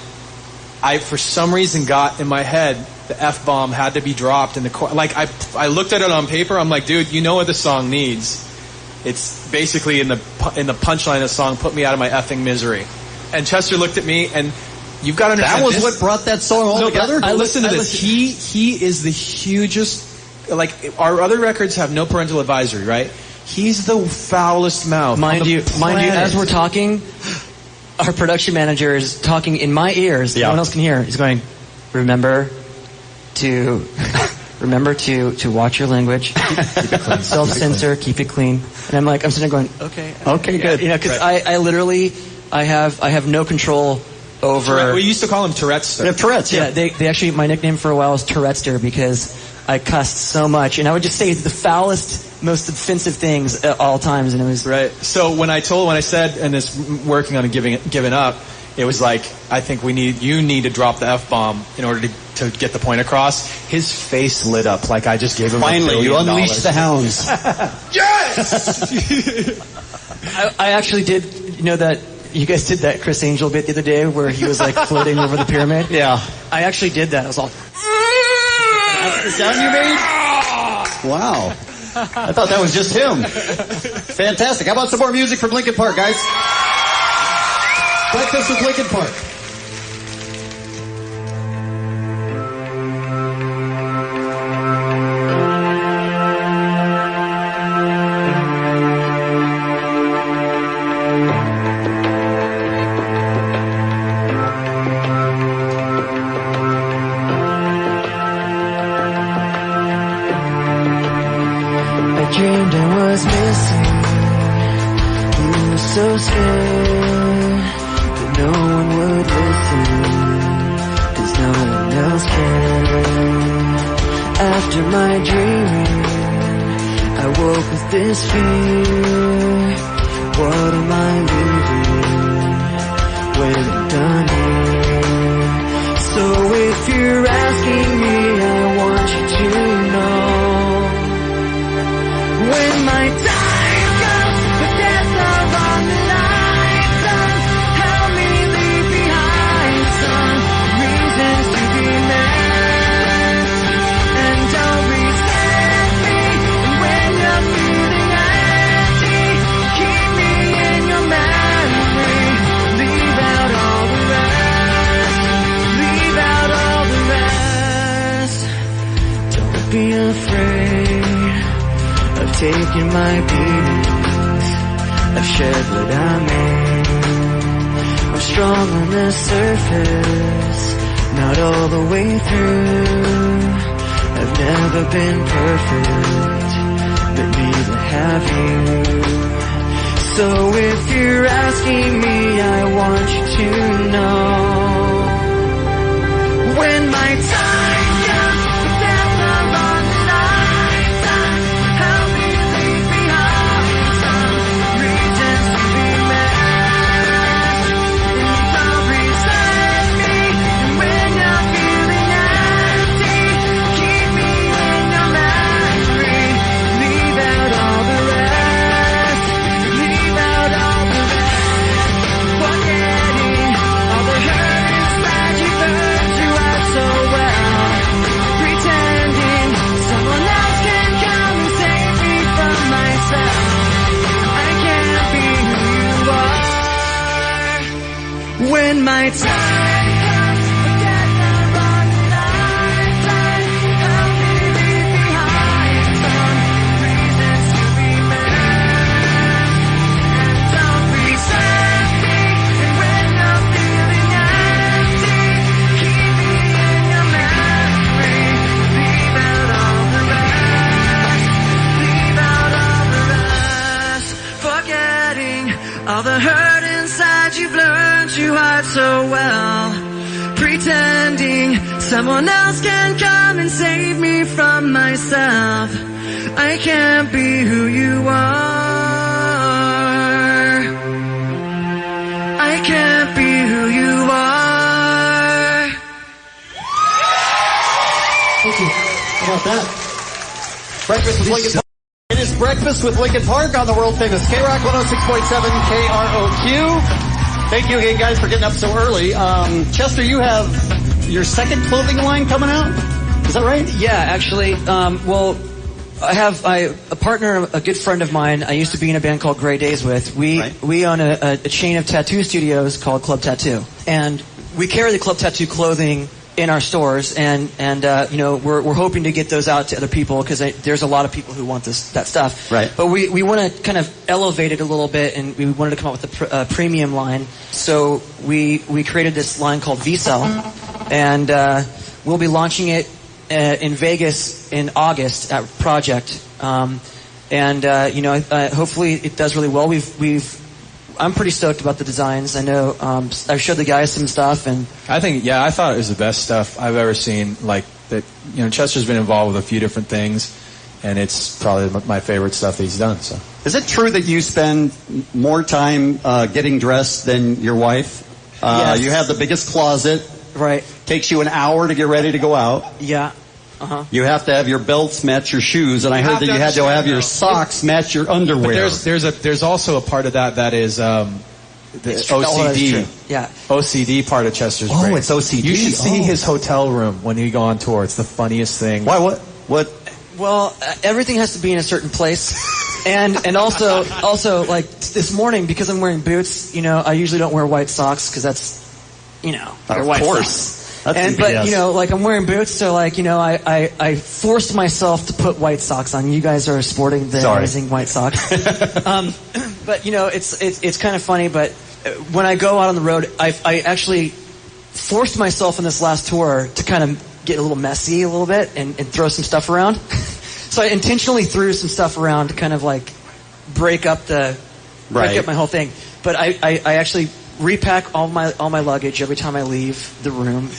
I, for some reason, got in my head the F-bomb had to be dropped in the chorus. Like I looked at it on paper, I'm like, dude, you know what the song needs. It's basically in the punchline of the song, put me out of my effing misery. And Chester looked at me, and you've got to understand. That was what brought that song all together? Listen to this. He is the hugest. Like, our other records have no parental advisory, right? He's the foulest mouth. Mind you, as we're talking, our production manager is talking in my ears. Yeah. No one else can hear. He's going, remember to watch your language, keep it clean. Self-censor, keep it clean. And I'm sitting there going, okay, good. Because I literally have no control over. We used to call him Tourette's. Yeah, Tourette's. Yeah, they actually, my nickname for a while was Tourettester because I cussed so much, and I would just say the foulest, most offensive things at all times, and it was right. So when I said, and this working on giving up, it was like, I think you need to drop the F-bomb in order to get the point across. His face lit up like I just gave him finally, you unleashed the hounds. Yes! I actually did, that you guys did that Chris Angel bit the other day where he was like floating over the pyramid? Yeah. I actually did that. I was all... That's the sound you made? Wow. I thought that was just him. Fantastic. How about some more music from Linkin Park, guys? Breakfast with Linkin Park. so scared that no one would listen, 'cause no one else can. After my dreaming, I woke with this fear. What am I leaving when I'm done here? So if you're asking me, I want you to know, when my time comes, with death love on the line, son, help me leave behind some reasons to be met. And don't resent me, and when you're feeling empty, keep me in your memory. Leave out all the rest. Leave out all the rest. Don't be afraid of taking my beatings. I've shed what I made. I'm strong on the surface, not all the way through. I've never been perfect, but neither have you. So if you're asking me, I want you to know, when my time comes, with death love on the line, son, help me leave behind some reasons to be met. And don't resent me, and when you're feeling empty, keep me in your memory. Leave out all the rest. Leave out all the rest. Forgetting all the hurt inside you burned you out so well. Pretending someone else can come and save me from myself. I can't be who you are. When my time comes, forget the wrong line, son, help me leave behind some reasons to be met. And don't resent me, and when I'm feeling empty, keep me in your memory. Leave out all the rest. Leave out all the rest. Forgetting all the hurt inside you've learned to hide so well. Pretending someone else can come and save me from myself. I can't be who you are. I can't be who you are. Thank you. How about that? Breakfast with Linkin Park. It is Breakfast with Linkin Park on the world famous KROQ 106.7 KROQ. Thank you again, guys, for getting up so early. Chester, you have your second clothing line coming out? Is that right? Yeah, actually, well, I have a partner, a good friend of mine. I used to be in a band called Grey Days with. We own a chain of tattoo studios called Club Tattoo, and we carry the Club Tattoo clothing in our stores, and you know, we're hoping to get those out to other people, because there's a lot of people who want that stuff. Right. But we want to kind of elevate it a little bit, and we wanted to come up with a premium line. So we created this line called V-Cell, and we'll be launching it in Vegas in August at Project. You know, hopefully it does really well. I'm pretty stoked about the designs. I know I've showed the guys some stuff, and I think, yeah, I thought it was the best stuff I've ever seen. Like that, you know, Chester's been involved with a few different things, and it's probably my favorite stuff that he's done. So, is it true that you spend more time getting dressed than your wife? Yes. You have the biggest closet. Right. Takes you an hour to get ready to go out. Yeah. Uh-huh. You have to have your belts match your shoes, and I heard that you had to have your socks match your underwear. But there's also a part of that is the OCD. Yeah. OCD part of Chester's brain. Oh, it's OCD. You should see his hotel room when you go on tour. It's the funniest thing. Why? What? Well, everything has to be in a certain place. And also like this morning, because I'm wearing boots, you know, I usually don't wear white socks, because that's, you know, of white course. socks. But you know, like I'm wearing boots, so like, you know, I forced myself to put white socks on. You guys are sporting the amazing white socks. But you know, it's kind of funny. But when I go out on the road, I actually forced myself in this last tour to kind of get a little messy a little bit and throw some stuff around. So I intentionally threw some stuff around to kind of like break up the pack up my whole thing. But I actually repack all my luggage every time I leave the room.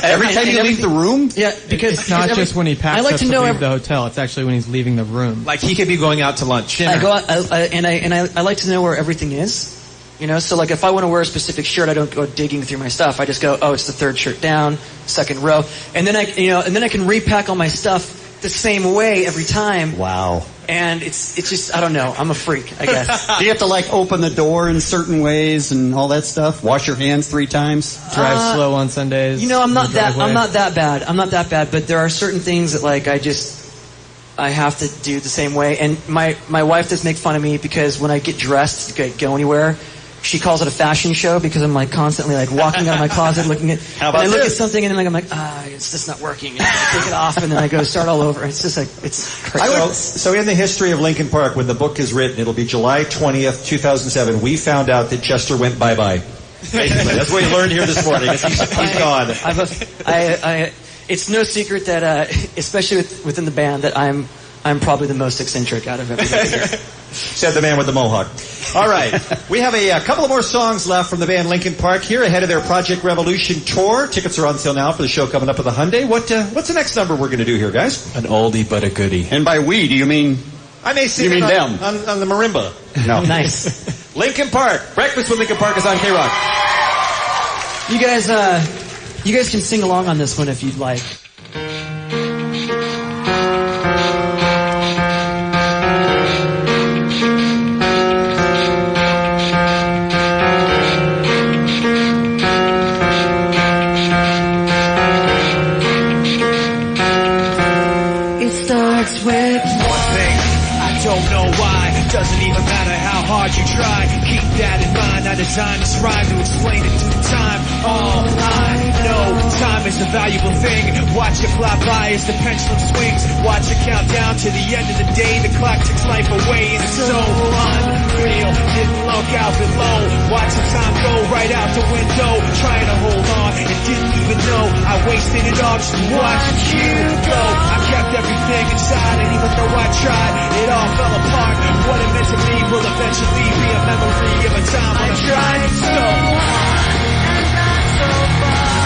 Every time you leave the room? Yeah, because it's not just when he packs I like up to to know leave the hotel. It's actually when he's leaving the room. Like he could be going out to lunch. I go out, I like to know where everything is. You know, so like if I want to wear a specific shirt, I don't go digging through my stuff. I just go, oh, it's the third shirt down, second row, and then I can repack all my stuff the same way every time. Wow. And it's just, I don't know. I'm a freak, I guess. Do you have to like open the door in certain ways and all that stuff? Wash your hands 3 times? Drive slow on Sundays. You know, I'm not that bad. I'm not that bad, but there are certain things that like I have to do the same way. And my wife does make fun of me because when I get dressed to go anywhere, she calls it a fashion show because I'm like constantly like walking out of my closet looking at, How about and I look this? at something and I'm like, it's just not working. And I take it off and then I go start all over. It's just like, it's crazy. So in the history of Linkin Park, when the book is written, it'll be July 20th, 2007. We found out that Chester went bye-bye. Basically, that's what we learned here this morning. He's gone. It's no secret that, especially within the band, that I'm probably the most eccentric out of everybody here. Said the man with the mohawk. All right. We have a couple of more songs left from the band Linkin Park here ahead of their Project Revolution tour. Tickets are on sale now for the show coming up at the Hyundai. What's the next number we're going to do here, guys? An oldie but a goodie. And by we, do you mean... I may sing you mean them? On the marimba. No. Nice. Linkin Park. Breakfast with Linkin Park is on KROQ. You guys can sing along on this one if you'd like. Starts with one thing, I don't know why. Doesn't even matter how hard you try. Keep that in mind. I designed this rhyme to explain it through time. All I know, time is a valuable thing. Watch it fly by as the pendulum swings. Watch it count down to the end of the day. The clock takes life away and it's so unreal. Didn't look out below. Watch the time go right out the window. Trying to hold on and didn't even know I wasted it all just watching you go. I kept everything inside and even though I tried, it all fell apart. What it meant to me will eventually be a memory of a time when I tried so hard and got so far.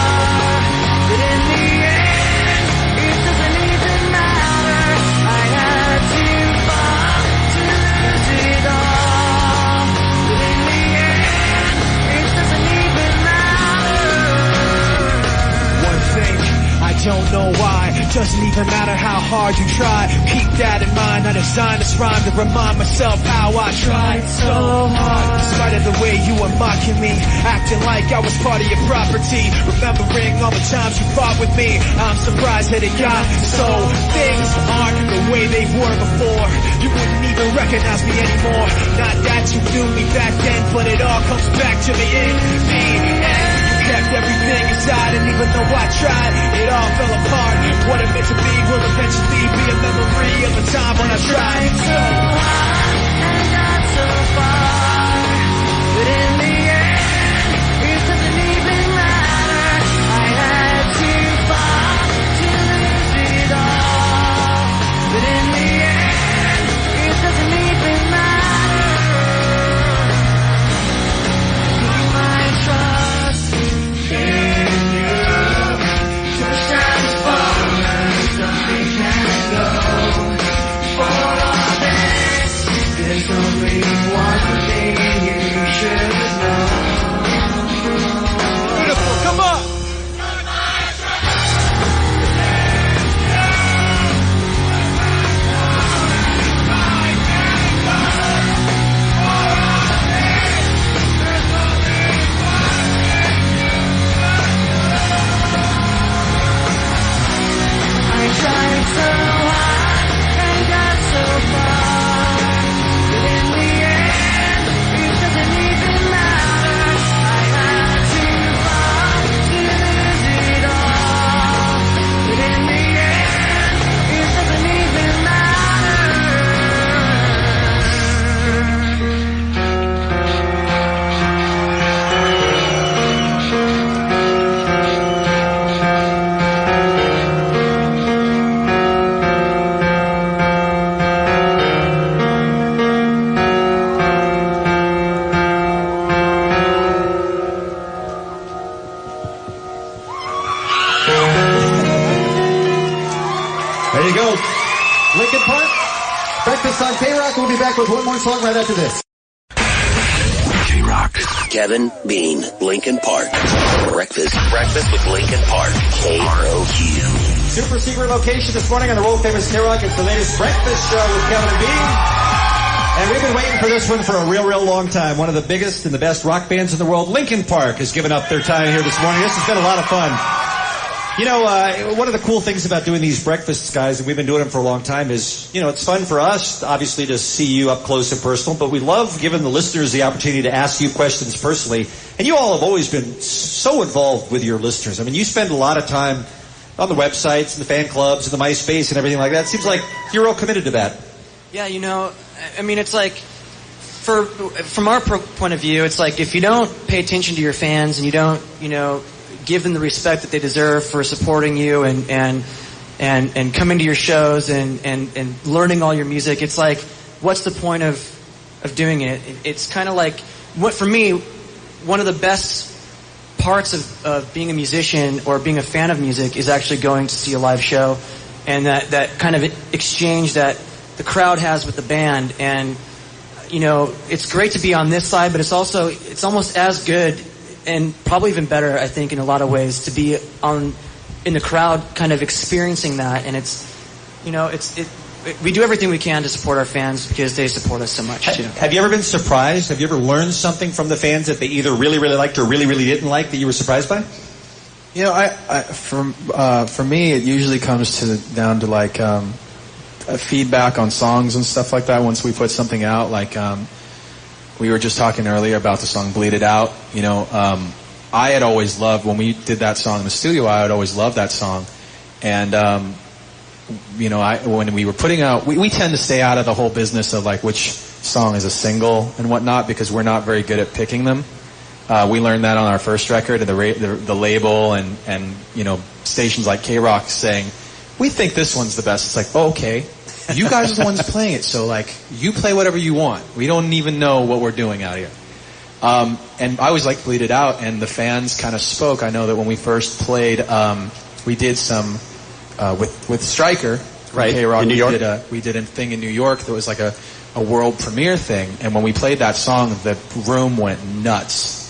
But in the end, it doesn't even matter. I had to fall to lose it all. But in the end, it doesn't even matter. One thing, I don't know why. Doesn't even matter how hard you try. Keep that in mind. I designed this rhyme to remind myself how I tried so hard. Despite of the way you were mocking me, acting like I was part of your property. Remembering all the times you fought with me, I'm surprised that it got so. Things aren't the way they were before. You wouldn't even recognize me anymore. Not that you knew me back then, but it all comes back to me in the end. Kept everything inside and even though I tried, it all fell apart. What it meant to be will eventually be a memory of a time when I tried so hard and got so far. But in the end, it doesn't even matter. I had to fall to lose it all. But in the end, it doesn't even matter. You might trust in you to shine as far as something can go. For all that Park. Breakfast on KROQ. We'll be back with one more song right after this. KROQ. Kevin, Bean, Linkin Park. Breakfast with Linkin Park. KROQ. Super secret location this morning on the world famous KROQ. It's the latest breakfast show with Kevin and Bean. And we've been waiting for this one for a real long time. One of the biggest and the best rock bands in the world, Linkin Park, has given up their time here this morning. This has been a lot of fun. You know, one of the cool things about doing these breakfasts, guys, and we've been doing them for a long time, is, you know, it's fun for us, obviously, to see you up close and personal, but we love giving the listeners the opportunity to ask you questions personally. And you all have always been so involved with your listeners. I mean, you spend a lot of time on the websites and the fan clubs and the MySpace and everything like that. It seems like you're all committed to that. Yeah, you know, I mean, it's like, from our point of view, it's like if you don't pay attention to your fans and you don't, you know, give them the respect that they deserve for supporting you and coming to your shows and learning all your music, it's like, what's the point of doing it? It's kind of like, for me, one of the best parts of being a musician or being a fan of music is actually going to see a live show, and that kind of exchange that the crowd has with the band. And you know, it's great to be on this side, but it's almost as good and probably even better, I think, in a lot of ways, to be in the crowd kind of experiencing that. And it's, you know, we do everything we can to support our fans because they support us so much too. Have you ever been surprised? Have you ever learned something from the fans that they either really liked or really didn't like that you were surprised by? You know, for me, it usually comes down to like feedback on songs and stuff like that. Once we put something out, like we were just talking earlier about the song "Bleed It Out." You know, I had always loved when we did that song in the studio. I had always loved that song, and you know, when we were putting out, we tend to stay out of the whole business of like which song is a single and whatnot because we're not very good at picking them. We learned that on our first record, and the label and you know, stations like KROQ saying, we think this one's the best. It's like, oh, okay, you guys are the ones playing it, so like, you play whatever you want. We don't even know what we're doing out here. And I always like Bleed It Out, and the fans kind of spoke. I know that when we first played, we did some with Stryker, right, KROQ, in New York. We did a thing in New York that was like a world premiere thing, and when we played that song, the room went nuts.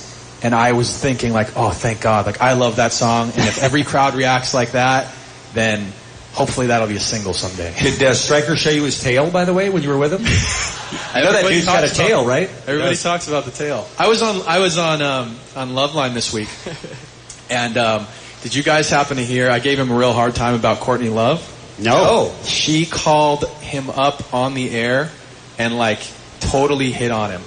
And I was thinking like, oh, thank God, like I love that song, and if every crowd reacts like that, then hopefully that'll be a single someday. Did Stryker show you his tail, by the way, when you were with him? I know that dude's got a tail, right? Everybody talks about the tail. I was on Loveline this week, and did you guys happen to hear? I gave him a real hard time about Courtney Love. No. She called him up on the air and like totally hit on him.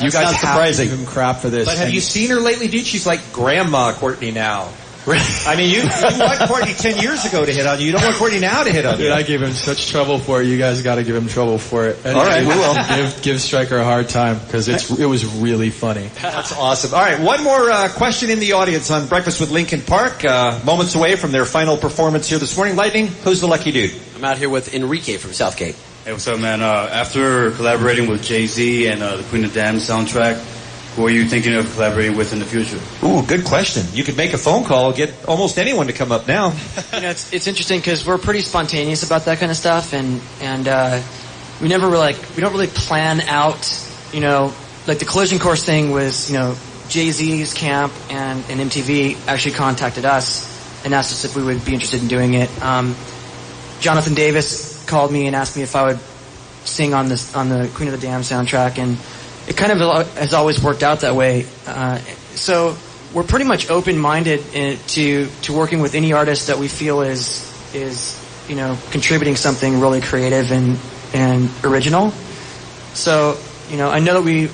You guys have to give him crap for this. But have you seen her lately, dude? She's like Grandma Courtney now. I mean, you want Courtney 10 years ago to hit on you. You don't want Courtney now to hit on you. Dude, I gave him such trouble for it. You guys got to give him trouble for it. All right, we will. Give Stryker a hard time because it was really funny. That's awesome. All right, one more question in the audience on Breakfast with Linkin Park. Moments away from their final performance here this morning. Lightning, who's the lucky dude? I'm out here with Enrique from Southgate. Hey, what's up, man? After collaborating with Jay-Z and the Queen of Damn soundtrack, who are you thinking of collaborating with in the future? Ooh, good question. You could make a phone call, get almost anyone to come up now. You know, it's interesting because we're pretty spontaneous about that kind of stuff, and we don't really plan out. You know, like the Collision Course thing was, you know, Jay-Z's camp and MTV actually contacted us and asked us if we would be interested in doing it. Jonathan Davis called me and asked me if I would sing on the Queen of the Damned soundtrack, and it kind of has always worked out that way. So we're pretty much open-minded to working with any artist that we feel is you know, contributing something really creative and original. So, you know, I know that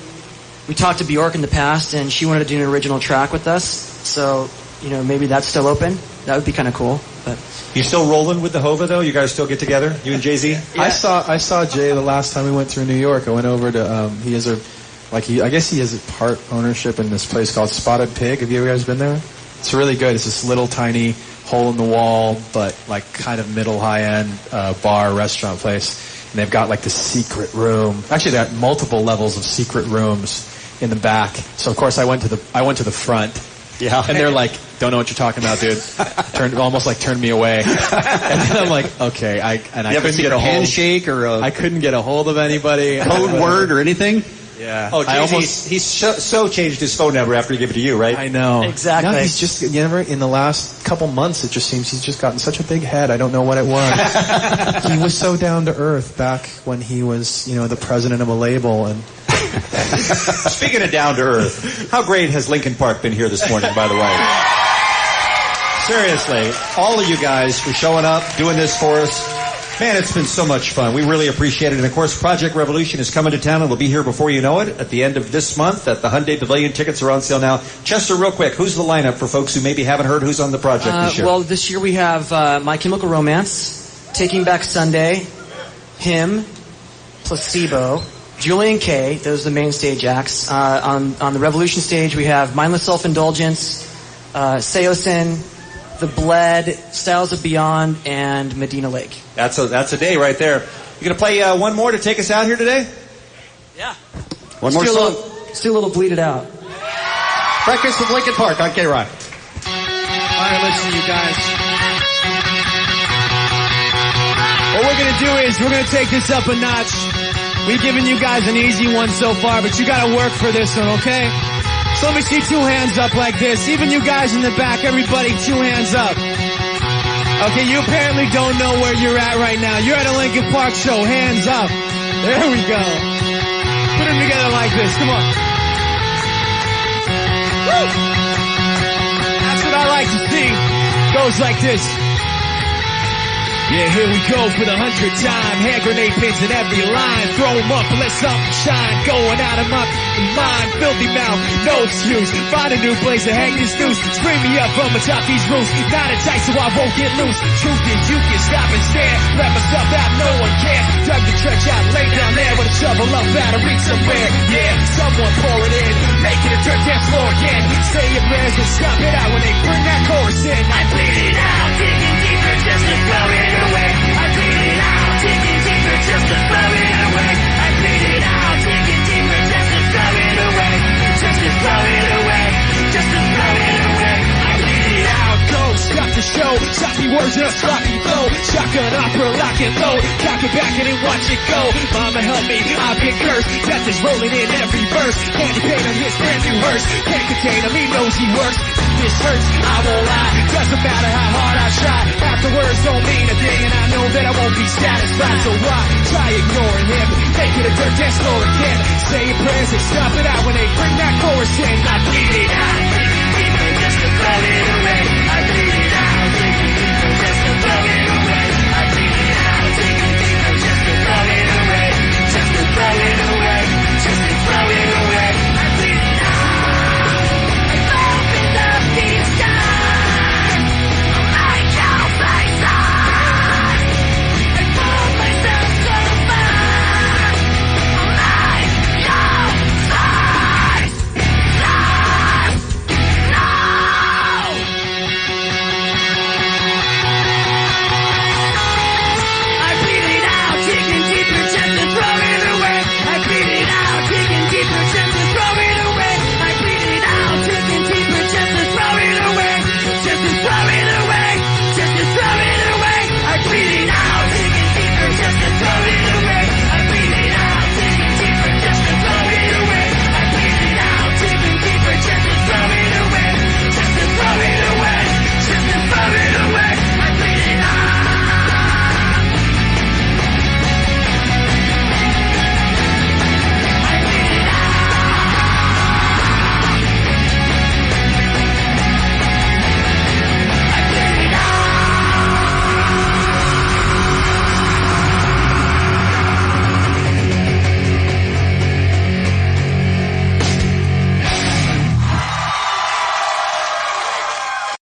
we talked to Bjork in the past, and she wanted to do an original track with us. So, you know, maybe that's still open. That would be kind of cool. But you still rolling with the Hova though? You guys still get together? You and Jay-Z? Yeah. I saw Jay the last time we went through New York. I went over to I guess he has a part ownership in this place called Spotted Pig. Have you guys been there? It's really good. It's this little tiny hole in the wall, but like kind of middle high end bar restaurant place. And they've got like the secret room. Actually, they got multiple levels of secret rooms in the back. So of course I went to the front Yeah. And they're like, don't know what you're talking about, dude. Almost like turned me away. And then I'm like, okay. I couldn't get a handshake or I couldn't get a hold of anybody. Code word or anything? Yeah. Oh, he's so changed his phone number after he gave it to you, right? I know. Exactly. No, he's just, in the last couple months, it just seems he's just gotten such a big head. I don't know what it was. He was so down to earth back when he was, the president of a label. And speaking of down to earth, how great has Linkin Park been here this morning, by the way? Seriously, all of you guys for showing up, doing this for us. Man, it's been so much fun. We really appreciate it. And, of course, Project Revolution is coming to town, and it'll be here before you know it at the end of this month at the Hyundai Pavilion. Tickets are on sale now. Chester, real quick, who's the lineup for folks who maybe haven't heard who's on the project this year? Well, this year we have My Chemical Romance, Taking Back Sunday, Him, Placebo, Julian K. Those are the main stage acts. On the Revolution stage, we have Mindless Self-Indulgence, Seosin, The Bled, Styles of Beyond, and Medina Lake. That's a day right there. You gonna play one more to take us out here today? Yeah. One more song. Let's do a little Bleed It Out. Breakfast with Linkin Park on KROQ. All right, listen, you guys. What we're going to do is we're going to take this up a notch. We've given you guys an easy one so far, but you got to work for this one, okay? So let me see 2 hands up like this. Even you guys in the back, everybody, 2 hands up. Okay, you apparently don't know where you're at right now. You're at a Linkin Park show. Hands up. There we go. Put them together like this. Come on. Woo! That's what I like to see. Goes like this. Yeah, here we go for the 100th time. Hand grenade pins in every line. Throw them up and let something shine. Going out of my mind. Filthy mouth, no excuse. Find a new place to hang this noose. Spring me up from atop these roofs. Not a tight so I won't get loose. Truth is you can stop and stare. Let myself out, no one cares. Dug the trench out, lay down there with a shovel up out of reach somewhere. Yeah, someone pour it in. Make it a dirt dance floor again. Say your prayers and stop it out when they bring that chorus in. I bleed it out, digging deeper just to throw it away. I bleed it out, digging deeper just to throw it away. I bleed it out, digging deeper just to throw it away. Just to throw it away. Just to throw it away. I bleed it out, go, stop the show. Sloppy words and a sloppy flow. Shotgun opera, lock and load. Cock it back and then watch it go. Mama help me, I've been cursed. Death is rolling in every verse. Candy paint on his brand new hearse. Can't contain him, he knows he works. This hurts, I won't lie. Doesn't matter how hard I try. Afterwards don't mean a thing, and I know that I won't be satisfied. So why try ignoring him? Make it a dirt dance floor again. Say your prayers and stop it out when they bring that chorus in.